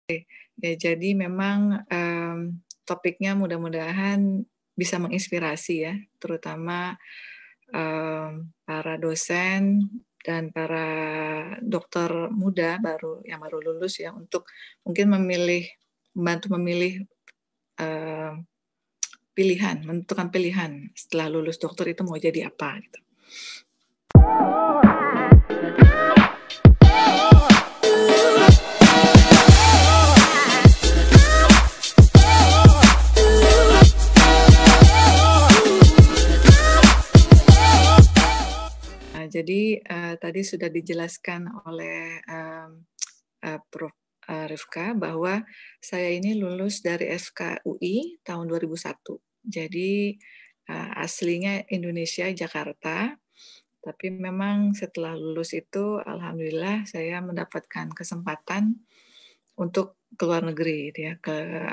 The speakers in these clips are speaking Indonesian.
Ya, jadi memang, topiknya mudah-mudahan bisa menginspirasi ya, terutama, para dosen dan para dokter muda yang baru lulus ya, untuk mungkin membantu memilih, eee, menentukan pilihan setelah lulus dokter itu mau jadi apa, gitu. Jadi, tadi sudah dijelaskan oleh, Prof. Rifka bahwa saya ini lulus dari FKUI tahun 2001. Jadi, aslinya Indonesia, Jakarta, tapi memang setelah lulus itu alhamdulillah saya mendapatkan kesempatan untuk ke luar negeri gitu ya,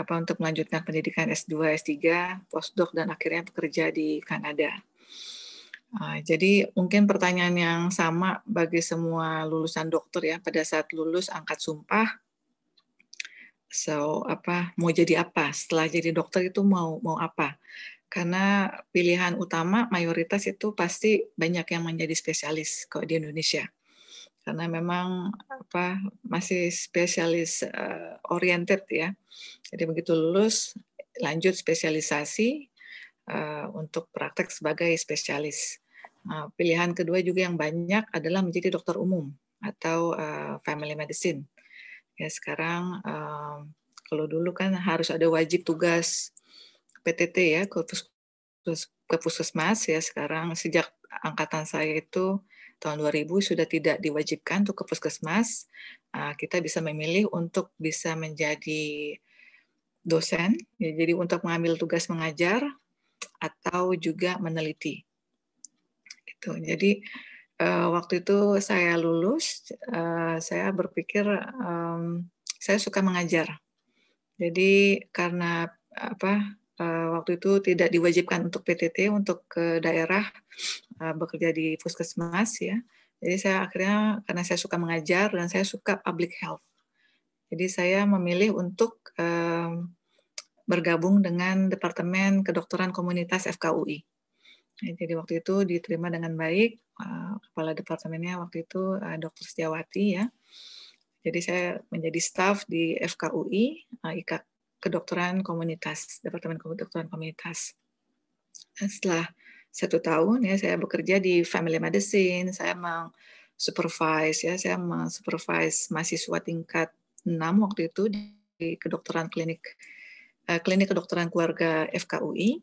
untuk melanjutkan pendidikan S2, S3, postdoc dan akhirnya bekerja di Kanada. Jadi mungkin pertanyaan yang sama bagi semua lulusan dokter ya, pada saat lulus angkat sumpah, mau jadi apa? Setelah jadi dokter itu mau apa? Karena pilihan utama mayoritas itu pasti banyak yang menjadi spesialis kalau di Indonesia. Karena memang masih spesialis oriented ya. Jadi begitu lulus lanjut spesialisasi untuk praktek sebagai spesialis. Pilihan kedua juga yang banyak adalah menjadi dokter umum atau family medicine. Ya sekarang kalau dulu kan harus ada wajib tugas PTT ya ke puskesmas ya, sekarang sejak angkatan saya itu tahun 2000 sudah tidak diwajibkan untuk ke puskesmas. Kita bisa memilih untuk bisa menjadi dosen, ya, jadi untuk mengambil tugas mengajar atau juga meneliti. Gitu. Jadi waktu itu saya lulus, saya berpikir saya suka mengajar. Jadi karena waktu itu tidak diwajibkan untuk PTT untuk ke daerah bekerja di puskesmas ya. Jadi saya akhirnya karena saya suka mengajar dan saya suka public health. Jadi saya memilih untuk bergabung dengan Departemen Kedokteran Komunitas FKUI. Jadi waktu itu diterima dengan baik, kepala departemennya waktu itu Dr. Setiawati ya. Jadi saya menjadi staf di FKUI, Kedokteran Komunitas, Departemen Kedokteran Komunitas. Dan setelah 1 tahun ya saya bekerja di family medicine, saya saya mensupervise mahasiswa tingkat 6 waktu itu di kedokteran klinik kedokteran keluarga FKUI.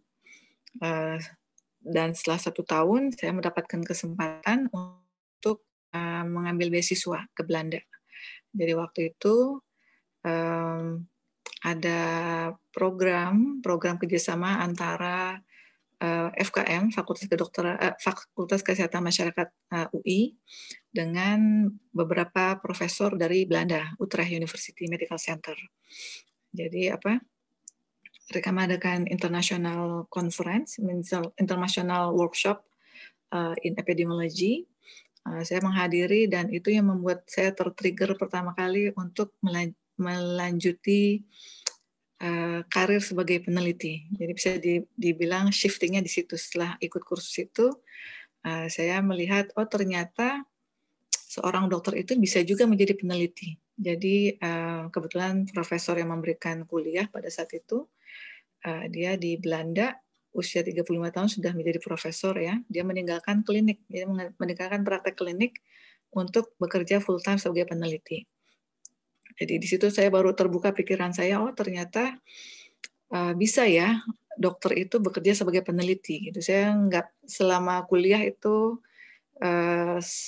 Dan setelah 1 tahun saya mendapatkan kesempatan untuk mengambil beasiswa ke Belanda. Jadi waktu itu ada program kerjasama antara FKM Fakultas Kesehatan Masyarakat UI dengan beberapa profesor dari Belanda, Utrecht University Medical Center. Jadi mereka mengadakan international conference, international workshop in epidemiology. Saya menghadiri dan itu yang membuat saya tertrigger pertama kali untuk melanjuti karir sebagai peneliti. Jadi bisa dibilang shiftingnya di situ. Setelah ikut kursus itu, saya melihat ternyata seorang dokter itu bisa juga menjadi peneliti. Jadi kebetulan profesor yang memberikan kuliah pada saat itu, dia di Belanda, usia 35 tahun sudah menjadi profesor ya. Dia meninggalkan klinik, dia meninggalkan praktek klinik untuk bekerja full time sebagai peneliti. Jadi di situ saya baru terbuka pikiran saya, ternyata bisa ya dokter itu bekerja sebagai peneliti. Gitu. Saya nggak selama kuliah itu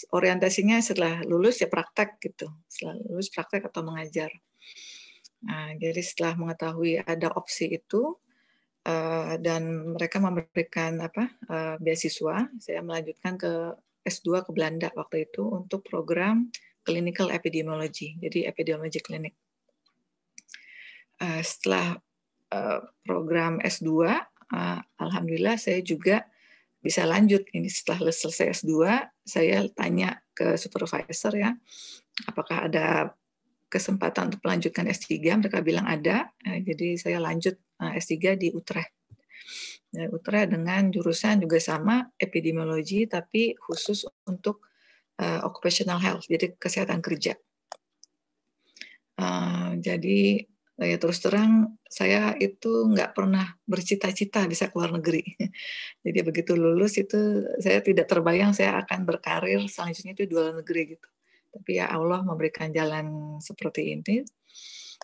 orientasinya setelah lulus ya praktek gitu, setelah lulus praktek atau mengajar. Nah, jadi setelah mengetahui ada opsi itu dan mereka memberikan beasiswa, saya melanjutkan ke S2 ke Belanda waktu itu untuk program clinical epidemiology, jadi epidemiologi klinik. Setelah program S2, alhamdulillah saya juga bisa lanjut. Ini setelah selesai S2, saya tanya ke supervisor ya, apakah ada kesempatan untuk melanjutkan S3, mereka bilang ada, jadi saya lanjut S3 di Utrecht. Utrecht dengan jurusan juga sama, epidemiologi, tapi khusus untuk occupational health, jadi kesehatan kerja. Jadi ya terus terang saya itu nggak pernah bercita-cita bisa keluar negeri. Jadi begitu lulus itu saya tidak terbayang saya akan berkarir selanjutnya itu di luar negeri gitu. Tapi ya Allah memberikan jalan seperti ini.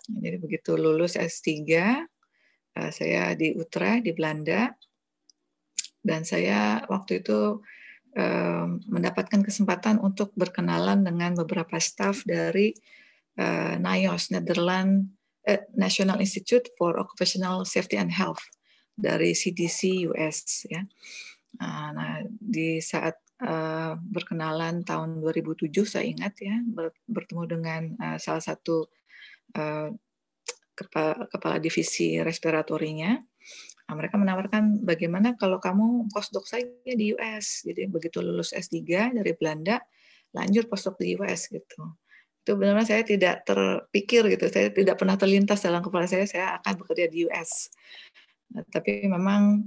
Jadi begitu lulus S3, saya di Utrecht di Belanda, dan saya waktu itu mendapatkan kesempatan untuk berkenalan dengan beberapa staf dari NIOS, National Institute for Occupational Safety and Health dari CDC US ya. Nah, di saat berkenalan tahun 2007 saya ingat ya, bertemu dengan salah satu kepala divisi respiratorinya. Nah, mereka menawarkan bagaimana kalau kamu postdoc saja di US. Jadi begitu lulus S3 dari Belanda, lanjut postdoc di US gitu. Itu benar-benar saya tidak terpikir gitu, saya tidak pernah terlintas dalam kepala saya akan bekerja di US. Nah, tapi memang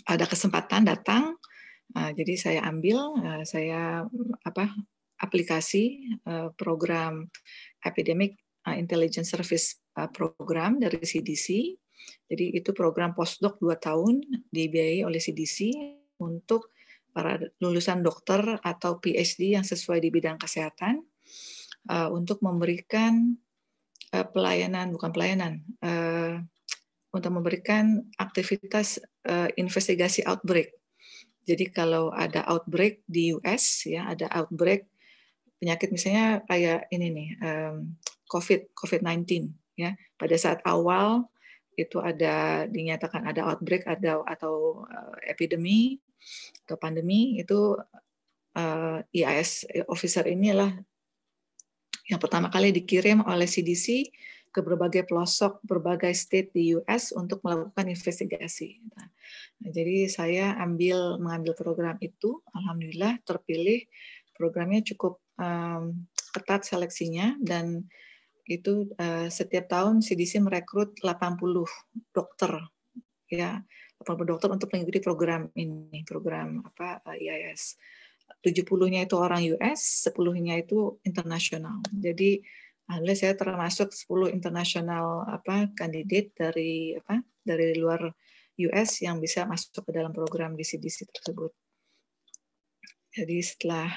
ada kesempatan datang, jadi saya ambil, saya aplikasi program Epidemic Intelligence Service program dari CDC. Jadi itu program postdoc 2 tahun dibiayai oleh CDC untuk para lulusan dokter atau PhD yang sesuai di bidang kesehatan, untuk memberikan untuk memberikan aktivitas investigasi outbreak. Jadi kalau ada outbreak di US ya, ada outbreak penyakit misalnya kayak ini nih, COVID-19 ya. Pada saat awal itu dinyatakan ada outbreak atau epidemi atau pandemi, itu EIS officer inilah yang pertama kali dikirim oleh CDC ke berbagai pelosok, berbagai state di US untuk melakukan investigasi. Nah, jadi saya mengambil program itu, alhamdulillah terpilih. Programnya cukup ketat seleksinya, dan itu setiap tahun CDC merekrut 80 dokter, ya, 80 dokter untuk mengikuti program ini, program EIS. 70-nya itu orang US, 10-nya itu internasional. Jadi alhamdulillah saya termasuk 10 internasional kandidat dari luar US yang bisa masuk ke dalam program di CDC tersebut. Jadi setelah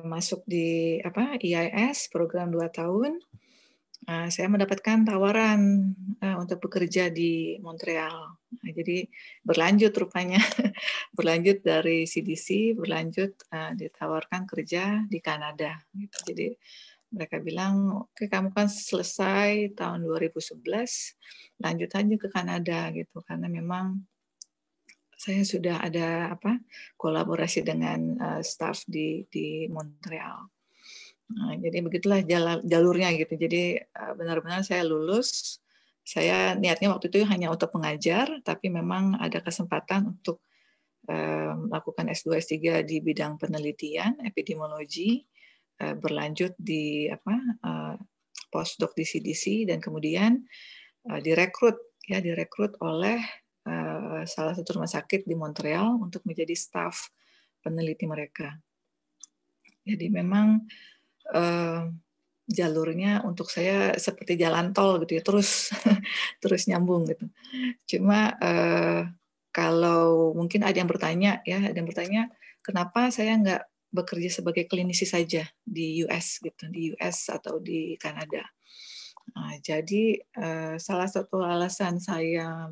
masuk di EIS program 2 tahun, saya mendapatkan tawaran untuk bekerja di Montreal. Nah, jadi berlanjut rupanya, berlanjut dari CDC, ditawarkan kerja di Kanada. Gitu. Jadi mereka bilang, oke, kamu kan selesai tahun 2011, lanjut aja ke Kanada gitu, karena memang saya sudah ada kolaborasi dengan staff di Montreal. Nah, jadi begitulah jalurnya gitu. Jadi benar-benar saya lulus. Saya niatnya waktu itu hanya untuk mengajar, tapi memang ada kesempatan untuk melakukan S2, S3 di bidang penelitian, epidemiologi, berlanjut di postdoc di CDC, dan kemudian direkrut oleh salah satu rumah sakit di Montreal untuk menjadi staf peneliti mereka. Jadi memang jalurnya untuk saya seperti jalan tol gitu ya, terus nyambung gitu. Cuma kalau mungkin ada yang bertanya kenapa saya nggak bekerja sebagai klinisi saja di US gitu, di US atau di Kanada. Nah, jadi salah satu alasan saya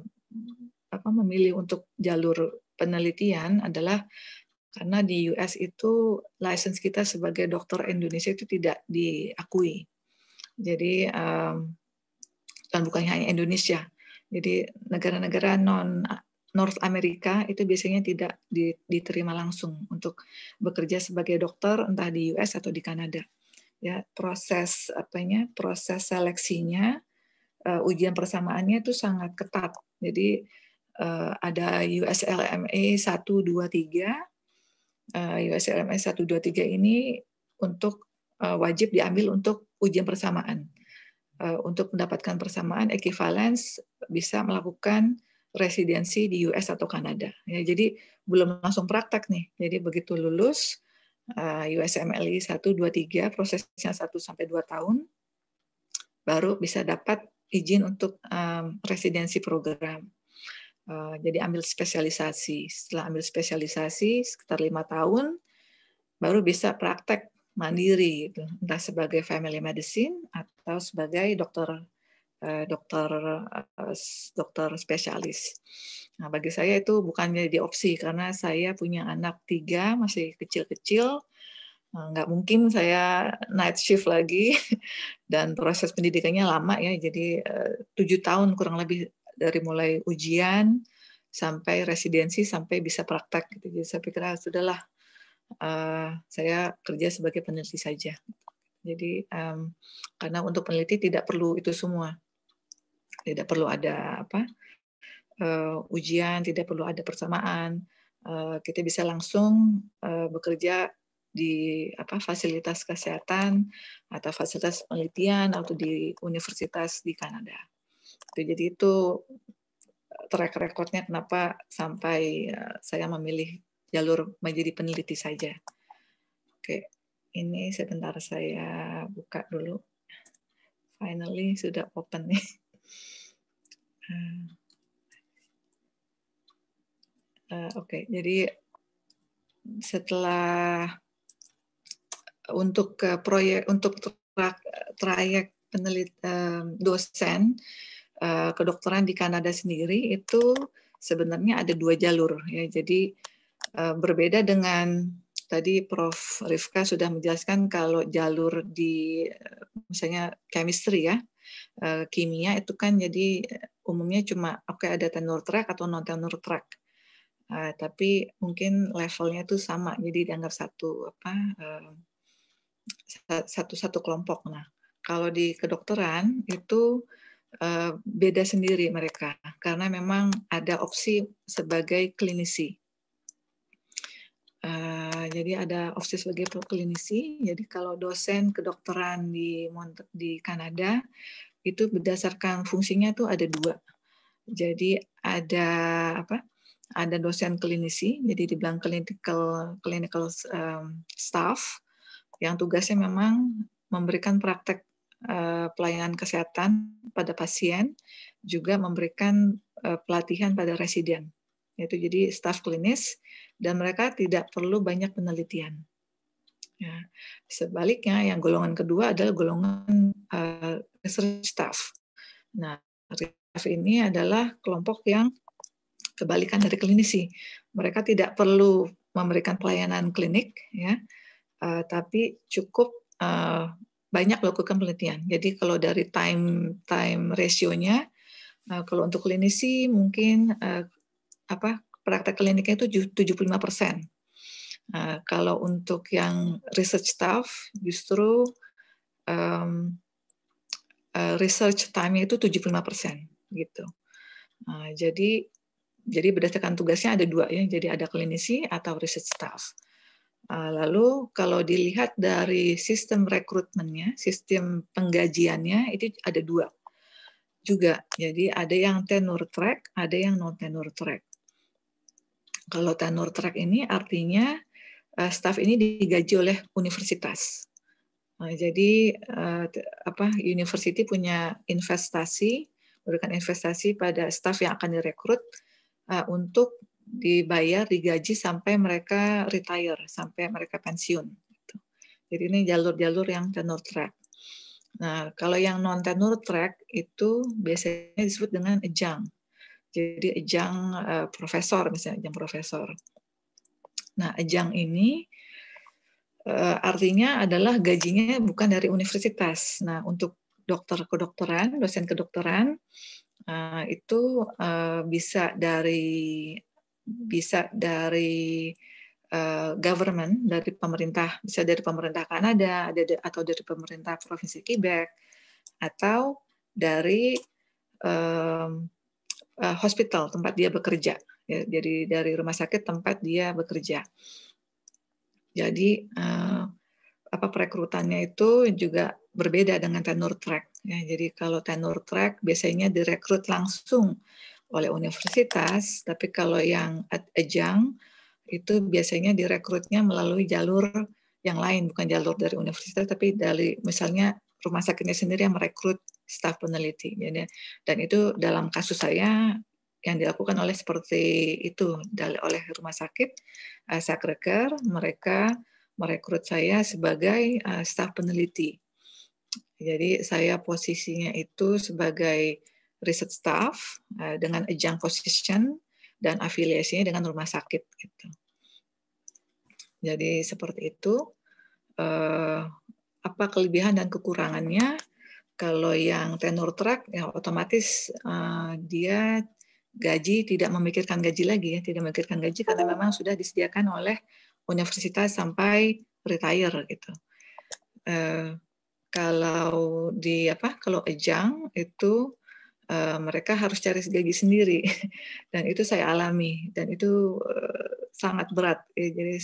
memilih untuk jalur penelitian adalah karena di US itu license kita sebagai dokter Indonesia itu tidak diakui. Jadi dan bukan hanya Indonesia. Jadi negara-negara North America itu biasanya tidak diterima langsung untuk bekerja sebagai dokter entah di US atau di Kanada. Ya, proses seleksinya, ujian persamaannya itu sangat ketat. Jadi ada USLMA 1, 2, 3. USLMA 1, 2, 3 ini untuk wajib diambil untuk ujian persamaan. Untuk mendapatkan persamaan equivalence bisa melakukan residensi di US atau Kanada. Ya, jadi belum langsung praktek nih. Jadi begitu lulus USMLE 1, 2, 3, prosesnya 1-2 tahun, baru bisa dapat izin untuk residensi program. Jadi ambil spesialisasi. Setelah ambil spesialisasi sekitar 5 tahun, baru bisa praktek mandiri, gitu. Entah sebagai family medicine atau sebagai dokter spesialis. Nah, bagi saya itu bukan jadi opsi karena saya punya anak 3 masih kecil-kecil, nggak mungkin saya night shift lagi dan proses pendidikannya lama ya, jadi 7 tahun kurang lebih dari mulai ujian sampai residensi sampai bisa praktek gitu. Jadi saya pikir sudahlah, saya kerja sebagai peneliti saja. Jadi karena untuk peneliti tidak perlu itu semua, tidak perlu ada ujian, tidak perlu ada persamaan. Kita bisa langsung bekerja di fasilitas kesehatan atau fasilitas penelitian atau di universitas di Kanada. Jadi itu track record-nya kenapa sampai saya memilih jalur menjadi peneliti saja. Oke, ini sebentar saya buka dulu. Finally sudah open nih. Oke, jadi setelah untuk proyek untuk trayek dosen kedokteran di Kanada sendiri itu sebenarnya ada 2 jalur ya. Jadi berbeda dengan tadi Prof. Rifka sudah menjelaskan kalau jalur di misalnya chemistry ya, kimia itu kan jadi umumnya cuma ada tenure track atau non tenure track. Tapi mungkin levelnya itu sama, jadi dianggap satu kelompok. Nah, kalau di kedokteran itu beda sendiri mereka, karena memang ada opsi sebagai klinisi. Jadi ada opsi sebagai klinisi. Jadi kalau dosen kedokteran di Kanada itu berdasarkan fungsinya tuh ada 2. Jadi ada dosen klinisi, jadi dibilang clinical staff yang tugasnya memang memberikan praktek pelayanan kesehatan pada pasien, juga memberikan pelatihan pada residen. Itu jadi staf klinis dan mereka tidak perlu banyak penelitian. Ya. Sebaliknya yang golongan kedua adalah golongan research staff. Nah, staff ini adalah kelompok yang kebalikan dari klinisi. Mereka tidak perlu memberikan pelayanan klinik, ya, tapi cukup banyak melakukan penelitian. Jadi kalau dari time ratio-nya, kalau untuk klinisi mungkin praktek kliniknya itu 75%. Kalau untuk yang research staff justru research time-nya itu 75% gitu. Jadi berdasarkan tugasnya ada 2 ya, jadi ada klinisi atau research staff. Lalu kalau dilihat dari sistem rekrutmennya, sistem penggajiannya itu ada 2 juga. Jadi ada yang tenure track, ada yang non tenure track. Kalau tenure track ini artinya staff ini digaji oleh universitas. Jadi university punya memberikan investasi pada staff yang akan direkrut untuk dibayar, digaji sampai mereka retire, sampai mereka pensiun. Jadi ini jalur-jalur yang tenure track. Nah, kalau yang non tenure track itu biasanya disebut dengan adjunct. Jadi adjunct profesor misalnya, adjunct profesor. Nah, adjunct ini artinya adalah gajinya bukan dari universitas. Nah, untuk dokter kedokteran, dosen kedokteran itu bisa dari government, dari pemerintah, bisa dari pemerintah Kanada, atau dari pemerintah Provinsi Quebec, atau dari hospital tempat dia bekerja. Ya, jadi dari rumah sakit tempat dia bekerja. Jadi perekrutannya itu juga berbeda dengan tenure track. Ya, jadi kalau tenure track biasanya direkrut langsung oleh universitas, tapi kalau yang adjunct itu biasanya direkrutnya melalui jalur yang lain, bukan jalur dari universitas, tapi dari misalnya rumah sakitnya sendiri yang merekrut staf peneliti. Jadi, dan itu dalam kasus saya yang dilakukan oleh seperti itu oleh rumah sakit Sacré-Cœur, mereka merekrut saya sebagai staf peneliti. Jadi saya posisinya itu sebagai research staff dengan adjunct position dan afiliasinya dengan rumah sakit gitu. Jadi seperti itu. Apa kelebihan dan kekurangannya? Kalau yang tenure track ya otomatis dia gaji tidak memikirkan gaji lagi ya, tidak memikirkan gaji karena memang sudah disediakan oleh universitas sampai retire gitu. Kalau kalau adjunct itu mereka harus cari gaji sendiri dan itu saya alami dan itu sangat berat. Jadi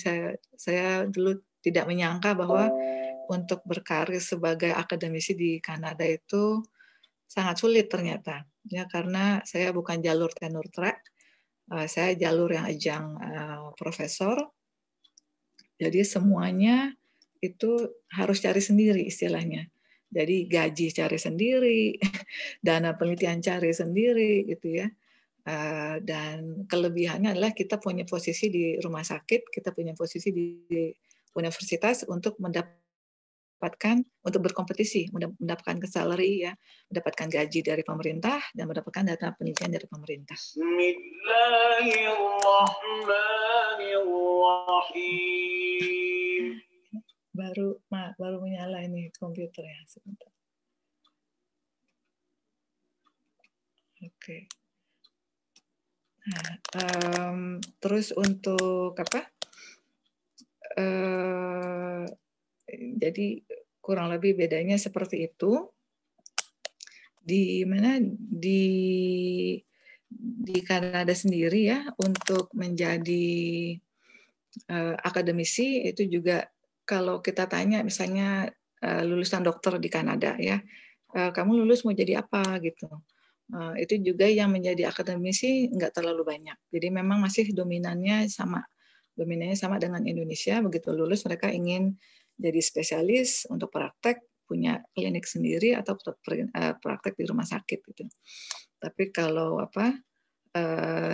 saya dulu tidak menyangka bahwa untuk berkarir sebagai akademisi di Kanada itu sangat sulit ternyata ya, karena saya bukan jalur tenure track, saya jalur yang adjunct profesor. Jadi semuanya itu harus cari sendiri istilahnya. Jadi gaji cari sendiri, dana penelitian cari sendiri gitu ya. Dan kelebihannya adalah kita punya posisi di rumah sakit, kita punya posisi di universitas untuk untuk berkompetisi, mendapatkan salary ya, mendapatkan gaji dari pemerintah dan mendapatkan data penelitian dari pemerintah. Bismillahirrahmanirrahim. Baru menyala ini komputernya sebentar. Oke. Nah, terus untuk jadi kurang lebih bedanya seperti itu. Di Kanada sendiri ya, untuk menjadi akademisi itu juga kalau kita tanya misalnya lulusan dokter di Kanada ya, kamu lulus mau jadi apa gitu. Itu juga yang menjadi akademisi nggak terlalu banyak. Jadi memang masih dominannya sama dengan Indonesia. Begitu lulus mereka ingin jadi spesialis untuk praktek, punya klinik sendiri atau praktek di rumah sakit gitu. Tapi kalau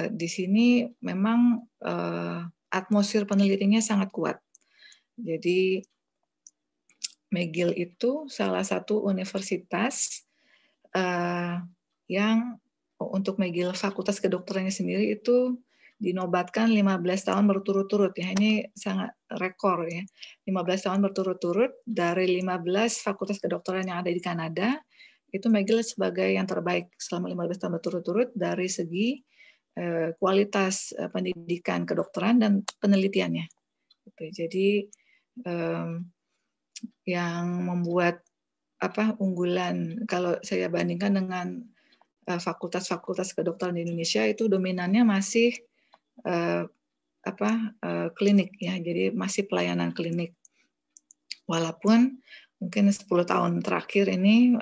di sini memang atmosfer penelitiannya sangat kuat. Jadi McGill itu salah satu universitas yang untuk McGill Fakultas Kedokterannya sendiri itu dinobatkan 15 tahun berturut-turut ya. Ini sangat rekor ya. 15 tahun berturut-turut dari 15 fakultas kedokteran yang ada di Kanada, itu McGill sebagai yang terbaik selama 15 tahun berturut-turut dari segi kualitas pendidikan kedokteran dan penelitiannya. Jadi yang membuat unggulan kalau saya bandingkan dengan fakultas-fakultas kedokteran di Indonesia itu dominannya masih klinik ya, jadi masih pelayanan klinik. Walaupun mungkin 10 tahun terakhir ini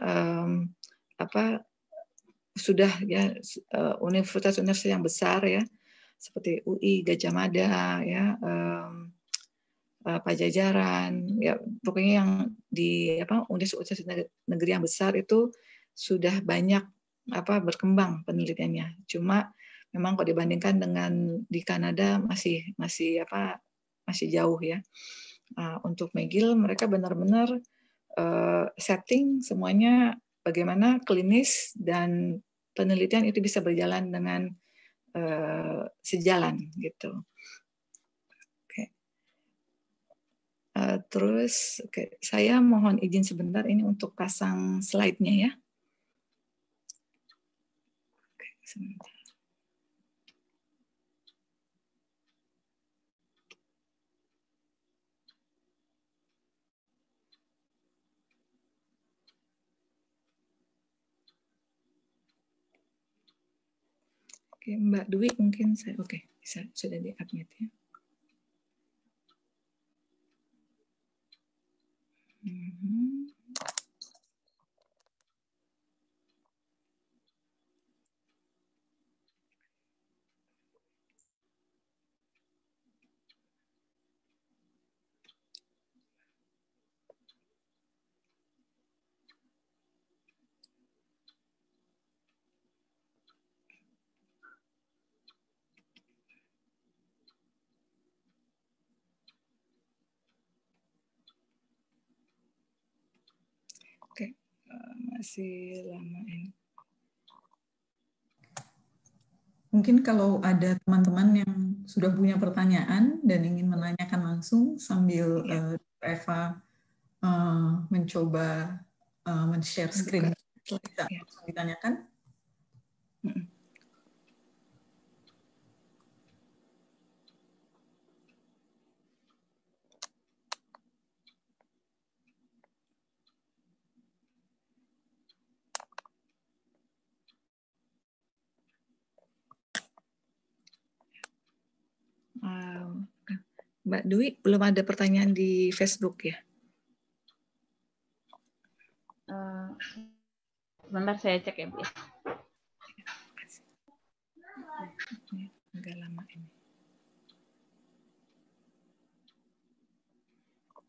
sudah ya universitas-universitas yang besar ya, seperti UI, Gajah Mada ya, Pajajaran ya, pokoknya yang di universitas negeri yang besar itu sudah banyak berkembang penelitiannya. Cuma memang kalau dibandingkan dengan di Kanada masih jauh ya. Untuk McGill mereka benar-benar setting semuanya bagaimana klinis dan penelitian itu bisa berjalan dengan sejalan gitu. Terus saya mohon izin sebentar ini untuk pasang slide-nya ya. Sebentar. Oke, Mbak Dwi mungkin saya bisa sudah di-update ya. Masih lama ini. Mungkin kalau ada teman-teman yang sudah punya pertanyaan dan ingin menanyakan langsung sambil Eva mencoba men-share screen, bisa langsung ditanyakan. Mbak Dwi, belum ada pertanyaan di Facebook ya? Sebentar saya cek ya, Bu. Agak lama ini.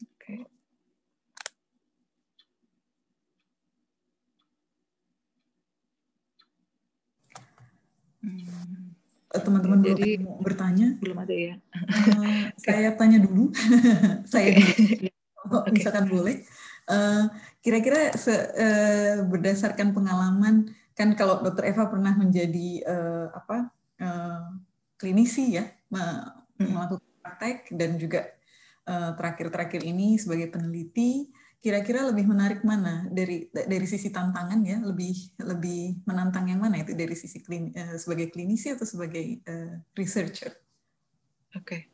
Oke. Teman-teman belum bertanya? Belum ada ya. Saya tanya dulu. Saya dulu. Misalkan boleh. Kira-kira berdasarkan pengalaman, kan kalau Dr. Eva pernah menjadi klinisi ya, melakukan praktek dan juga terakhir-terakhir ini sebagai peneliti, kira-kira lebih menarik mana dari sisi tantangan ya, lebih menantang yang mana itu dari sisi sebagai klinisi atau sebagai researcher? Oke.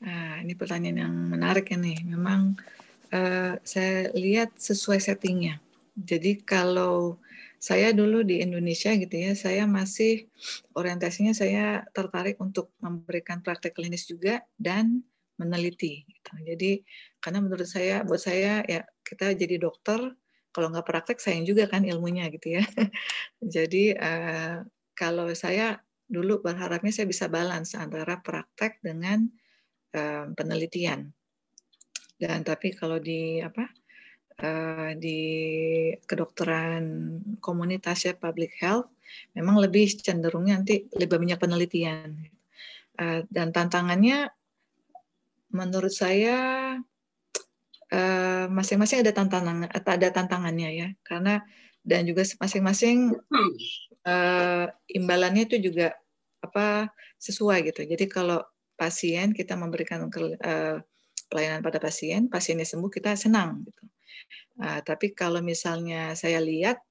Nah, ini pertanyaan yang menarik ini. Memang saya lihat sesuai settingnya. Jadi kalau saya dulu di Indonesia gitu ya, saya masih orientasinya saya tertarik untuk memberikan praktek klinis juga dan meneliti. Gitu. Jadi karena menurut saya, buat saya ya kita jadi dokter, kalau nggak praktek sayang juga kan ilmunya gitu ya. Jadi kalau saya dulu berharapnya saya bisa balance antara praktek dengan penelitian. Dan tapi kalau di di kedokteran komunitas ya public health memang lebih cenderungnya nanti lebih banyak penelitian. Dan tantangannya menurut saya masing-masing ada tantangannya ya, karena dan juga masing-masing imbalannya itu juga sesuai gitu. Jadi kalau pasien kita memberikan pelayanan pada pasien, pasiennya sembuh kita senang gitu. Tapi kalau misalnya saya lihat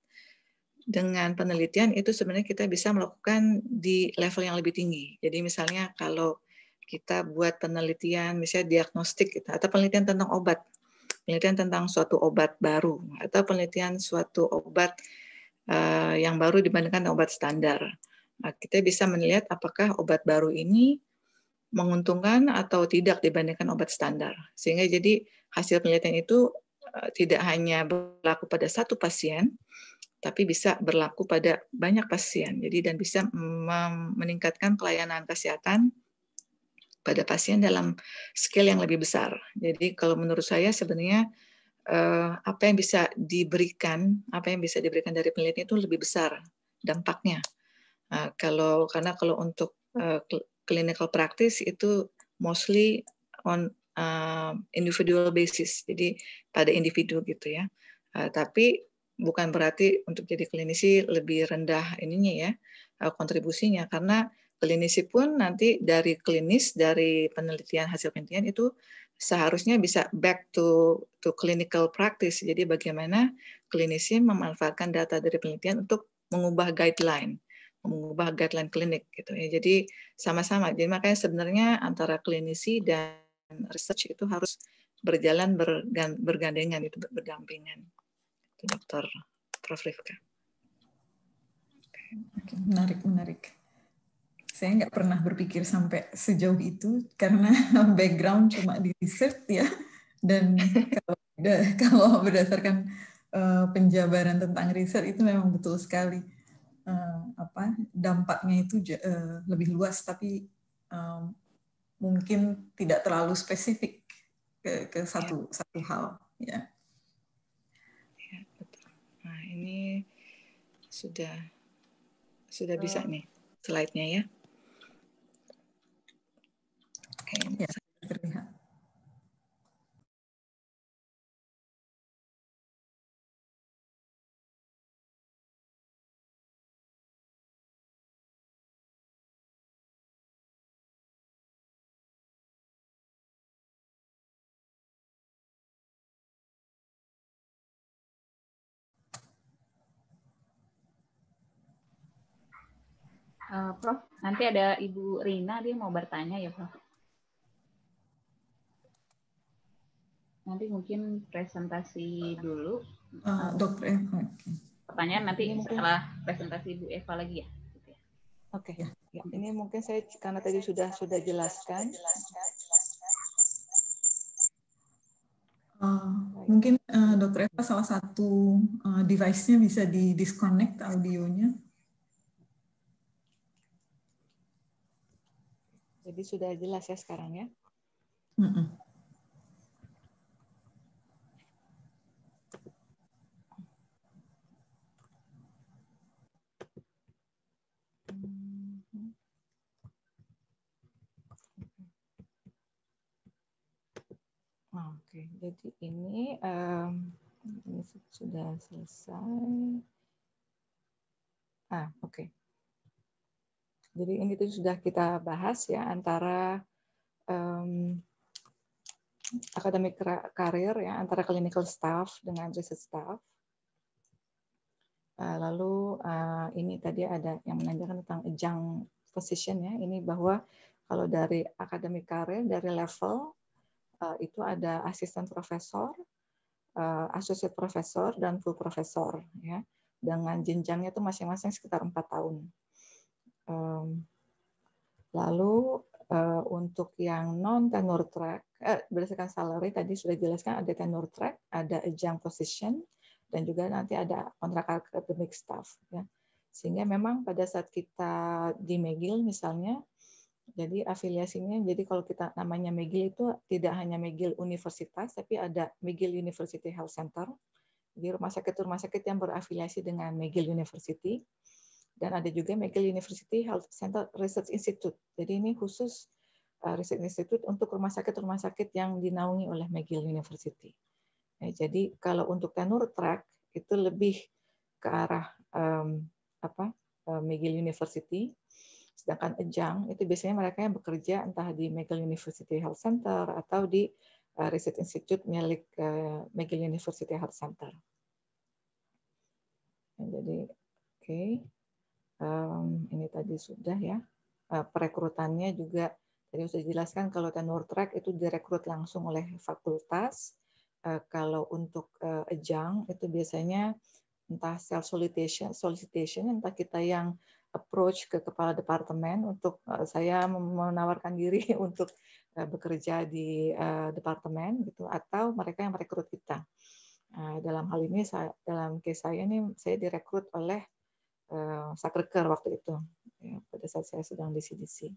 dengan penelitian itu sebenarnya kita bisa melakukan di level yang lebih tinggi. Jadi misalnya kalau kita buat penelitian misalnya diagnostik gitu, atau penelitian tentang obat, penelitian tentang suatu obat baru, atau penelitian suatu obat yang baru dibandingkan obat standar. Nah, kita bisa melihat apakah obat baru ini menguntungkan atau tidak dibandingkan obat standar. Sehingga jadi hasil penelitian itu tidak hanya berlaku pada satu pasien, tapi bisa berlaku pada banyak pasien. Jadi dan bisa meningkatkan pelayanan kesehatan pada pasien dalam scale yang lebih besar. Jadi kalau menurut saya sebenarnya apa yang bisa diberikan dari penelitian itu lebih besar dampaknya. Karena kalau untuk clinical practice itu mostly on individual basis, jadi pada individu gitu ya. Tapi bukan berarti untuk jadi klinisi lebih rendah ininya ya kontribusinya, karena klinisi pun nanti dari klinis dari penelitian hasil penelitian itu seharusnya bisa back to clinical practice. Jadi bagaimana klinisi memanfaatkan data dari penelitian untuk mengubah guideline klinik gitu ya. Jadi sama-sama. Jadi makanya sebenarnya antara klinisi dan research itu harus berjalan bergandengan, itu berdampingan. Itu Dr. Prof. Rifka. Oke, menarik. Saya nggak pernah berpikir sampai sejauh itu karena background cuma di research ya. Dan kalau berdasarkan penjabaran tentang riset itu memang betul sekali dampaknya itu lebih luas, tapi mungkin tidak terlalu spesifik ke satu hal ya. Ya, betul. Nah, ini sudah bisa nih slide-nya ya. Oke, Ya, terlihat. Prof, nanti ada Ibu Rina, dia mau bertanya ya, Prof. Nanti mungkin presentasi dulu. Dokter Eva. Pertanyaan nanti setelah presentasi Bu Eva lagi ya. Oke. Ya, ini mungkin saya karena tadi sudah jelaskan. Mungkin Dokter Eva salah satu device-nya bisa di-disconnect audionya. Jadi sudah jelas ya sekarang ya. Oke, jadi ini sudah selesai. Oke. Jadi ini tuh sudah kita bahas ya antara academic career ya, antara clinical staff dengan research staff. Lalu ini tadi ada yang menanyakan tentang adjunct position ya. Ini bahwa kalau dari academic career dari level itu ada asisten profesor, associate profesor, dan full profesor ya. Dengan jenjangnya itu masing-masing sekitar 4 tahun. Lalu untuk yang non tenure track berdasarkan salary tadi sudah dijelaskan ada tenure track, ada adjunct position, dan juga nanti ada kontrak academic staff ya. Sehingga memang pada saat kita di McGill misalnya, jadi afiliasinya, jadi kalau kita namanya McGill itu tidak hanya McGill Universitas, tapi ada McGill University Health Center, jadi rumah sakit yang berafiliasi dengan McGill University, dan ada juga McGill University Health Center Research Institute. Jadi ini khusus Research Institute untuk rumah sakit yang dinaungi oleh McGill University. Ya, jadi kalau untuk tenure track itu lebih ke arah McGill University. Sedangkan adjunct itu biasanya mereka yang bekerja entah di McGill University Health Center atau di Research Institute milik McGill University Health Center. Jadi oke. Ini tadi sudah ya. Perekrutannya juga tadi sudah dijelaskan kalau tenure track itu direkrut langsung oleh fakultas. Kalau untuk adjunct itu biasanya entah self solicitation, entah kita yang approach ke kepala departemen untuk saya menawarkan diri untuk bekerja di departemen gitu, atau mereka yang merekrut kita. Dalam hal ini dalam case saya ini saya direkrut oleh Sakreker waktu itu ya, pada saat saya sedang di CDC.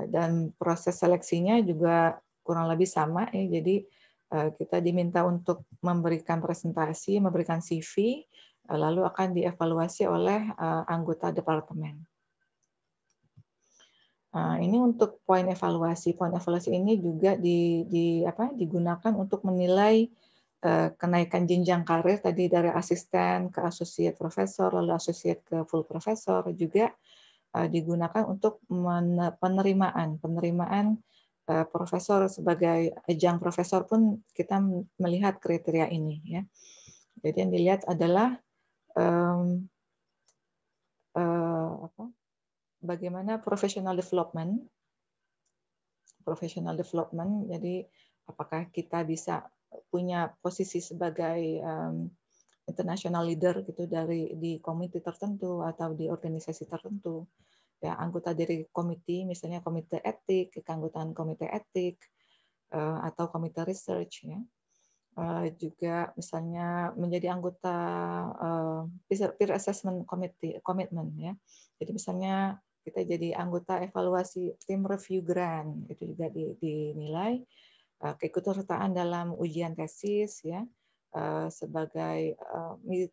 Dan proses seleksinya juga kurang lebih sama ya. Jadi kita diminta untuk memberikan presentasi, memberikan CV, lalu akan dievaluasi oleh anggota departemen. Ini untuk poin evaluasi. Poin evaluasi ini juga digunakan untuk menilai kenaikan jenjang karir tadi dari asisten ke associate profesor, lalu associate ke full profesor, juga digunakan untuk penerimaan profesor sebagai adjunct profesor pun kita melihat kriteria ini ya. Jadi yang dilihat adalah bagaimana professional development. Jadi apakah kita bisa punya posisi sebagai international leader gitu di komite tertentu atau di organisasi tertentu. Ya, anggota dari komite, misalnya komite etik, keanggotaan komite etik, atau komite research ya. Juga misalnya menjadi anggota peer assessment commitment ya. Jadi misalnya kita jadi anggota evaluasi tim review grant, itu juga dinilai, keikutsertaan dalam ujian tesis ya, sebagai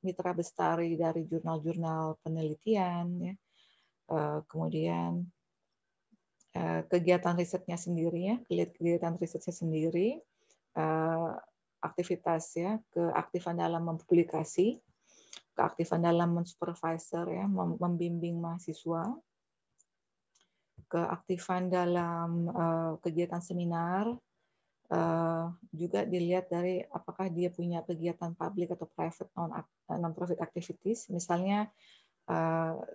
mitra bestari dari jurnal-jurnal penelitian ya. Kemudian kegiatan risetnya sendiri ya, aktivitas ya, keaktifan dalam mempublikasi, keaktifan dalam mensupervisor ya, membimbing mahasiswa, keaktifan dalam kegiatan seminar, juga dilihat dari apakah dia punya kegiatan public atau private non-profit activities. Misalnya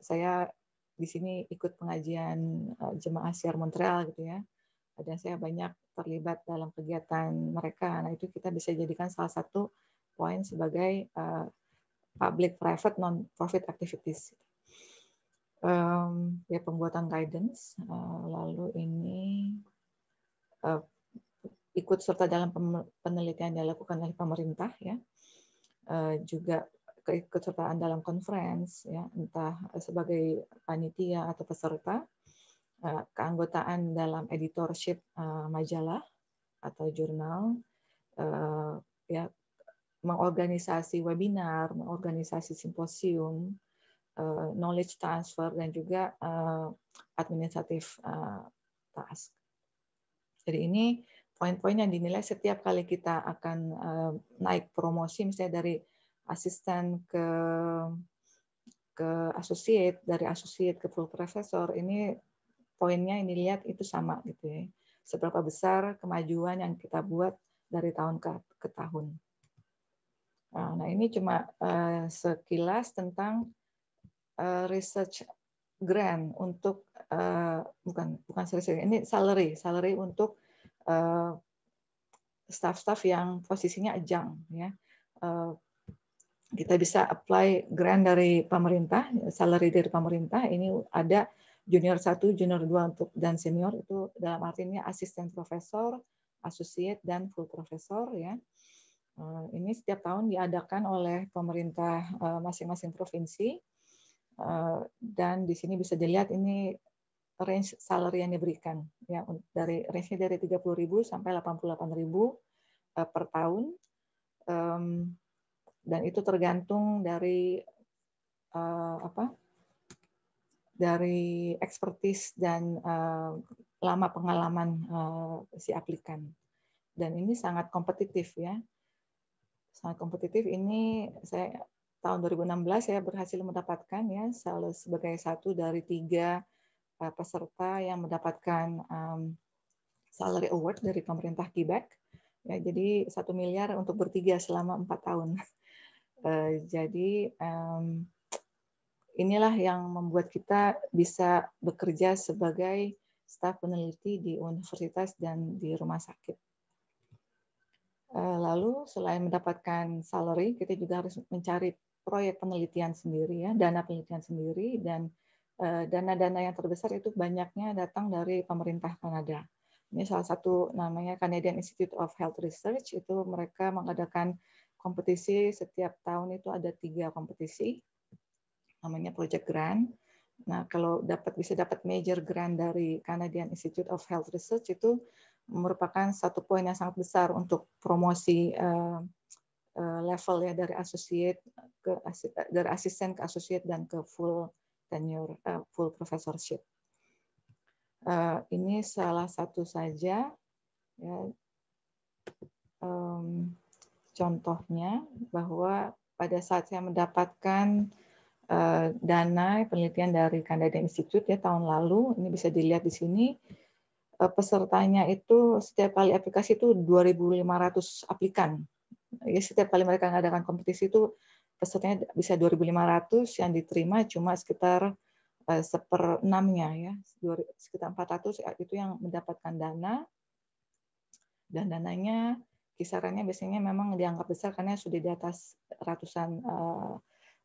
saya di sini ikut pengajian Jemaah Syiar Montreal gitu ya. Dan saya banyak terlibat dalam kegiatan mereka. Nah, itu kita bisa jadikan salah satu poin sebagai public-private non-profit activities. Ya, pembuatan guidance, lalu ini ikut serta dalam penelitian yang dilakukan oleh pemerintah, ya, juga keikutsertaan dalam conference, ya, entah sebagai panitia atau peserta, keanggotaan dalam editorship majalah atau jurnal, ya, mengorganisasi webinar, mengorganisasi simposium, knowledge transfer, dan juga administratif task. Jadi ini poin-poin yang dinilai setiap kali kita akan naik promosi, misalnya dari asisten ke associate, dari associate ke full professor, ini poinnya ini lihat itu sama gitu ya. Seberapa besar kemajuan yang kita buat dari tahun ke tahun. Nah, ini cuma sekilas tentang research grant untuk bukan research, ini salary untuk staff-staff yang posisinya ajang, ya. Kita bisa apply grant dari pemerintah, salary dari pemerintah. Ini ada junior 1, junior 2 untuk dan senior, itu dalam artinya asisten profesor, associate, dan full profesor, ya. Ini setiap tahun diadakan oleh pemerintah masing-masing provinsi, dan di sini bisa dilihat ini range salary yang diberikan, ya, dari range-nya dari 30.000 sampai 88.000 per tahun, dan itu tergantung dari dari expertise dan lama pengalaman si aplikan. Dan ini sangat kompetitif, ya. Sangat kompetitif. Ini saya tahun 2016 saya berhasil mendapatkan, ya, sebagai satu dari 3 peserta yang mendapatkan salary award dari pemerintah Quebec. Ya, jadi 1 miliar untuk bertiga selama 4 tahun. Jadi inilah yang membuat kita bisa bekerja sebagai staf peneliti di universitas dan di rumah sakit. Lalu selain mendapatkan salary, kita juga harus mencari proyek penelitian sendiri, ya, dana penelitian sendiri, dan dana-dana yang terbesar itu banyaknya datang dari pemerintah Kanada. Ini salah satu namanya Canadian Institute of Health Research, itu mereka mengadakan kompetisi setiap tahun, itu ada 3 kompetisi, namanya Project Grant. Nah, kalau bisa dapat major grant dari Canadian Institute of Health Research, itu merupakan satu poin yang sangat besar untuk promosi level, ya, dari associate dari asisten ke associate dan ke full tenure, full professorship. Ini salah satu saja, ya, contohnya bahwa pada saat saya mendapatkan dana penelitian dari Canadian Institute, ya, tahun lalu, ini bisa dilihat di sini, pesertanya itu setiap kali aplikasi itu 2.500 aplikan. Ya, setiap kali mereka mengadakan kompetisi itu pesertanya bisa 2.500, yang diterima cuma sekitar 1/6-nya, ya, sekitar 400 itu yang mendapatkan dana, dan dananya kisarannya biasanya memang dianggap besar karena sudah di atas ratusan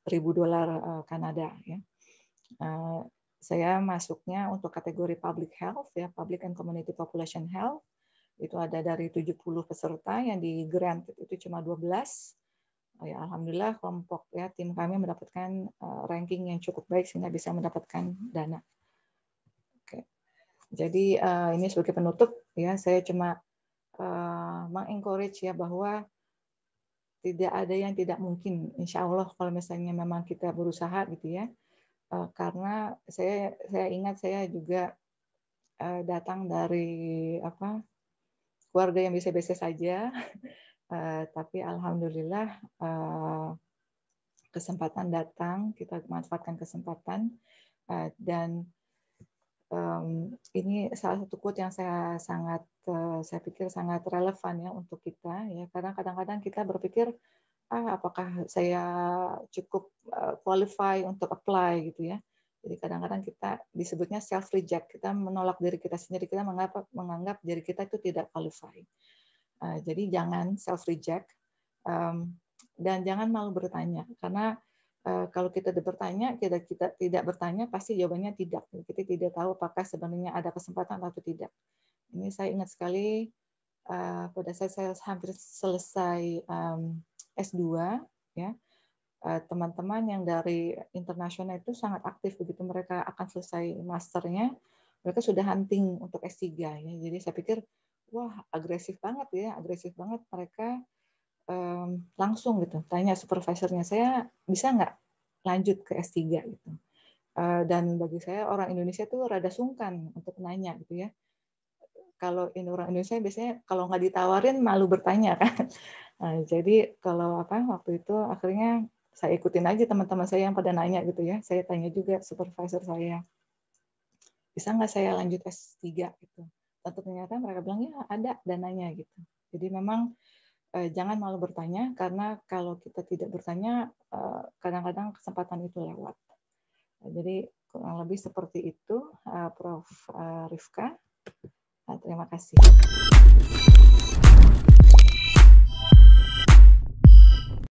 ribu dolar Kanada, ya. Saya masuknya untuk kategori public health, ya, public and community population health. Itu ada dari 70 peserta, yang di grant itu cuma 12. Ya, alhamdulillah kelompok, ya, tim kami mendapatkan ranking yang cukup baik sehingga bisa mendapatkan dana. Oke. Jadi ini sebagai penutup, ya, saya cuma mengencourage, ya, bahwa tidak ada yang tidak mungkin, insya Allah, kalau misalnya memang kita berusaha, gitu ya. Karena saya ingat saya juga datang dari keluarga yang biasa-biasa saja, tapi alhamdulillah kesempatan datang, kita manfaatkan kesempatan, dan ini salah satu quote yang saya pikir sangat relevan, ya, untuk kita, ya, karena kadang-kadang kita berpikir, apakah saya cukup qualify untuk apply, gitu ya. Jadi kadang-kadang kita disebutnya self reject, kita menolak diri kita sendiri, kita menganggap diri kita itu tidak qualified. Jadi jangan self reject dan jangan malu bertanya, karena kalau kita bertanya, kita tidak bertanya, pasti jawabannya tidak. Kita tidak tahu apakah sebenarnya ada kesempatan atau tidak. Ini saya ingat sekali pada saat saya hampir selesai S2, ya, teman-teman yang dari internasional itu sangat aktif begitu mereka akan selesai masternya, mereka sudah hunting untuk S3 ya. Jadi saya pikir wah agresif banget mereka langsung gitu tanya supervisornya, saya bisa nggak lanjut ke S3 gitu. Dan bagi saya orang Indonesia tuh rada sungkan untuk nanya gitu ya. Kalau orang Indonesia biasanya kalau nggak ditawarin malu bertanya kan. Jadi kalau waktu itu akhirnya saya ikutin aja teman-teman saya yang pada nanya gitu ya. Saya tanya juga supervisor saya, bisa nggak saya lanjut S3 gitu. Dan ternyata mereka bilang ya ada dananya gitu. Jadi memang jangan malu bertanya, karena kalau kita tidak bertanya kadang-kadang kesempatan itu lewat. Jadi kurang lebih seperti itu, Prof. Rifka. Terima kasih.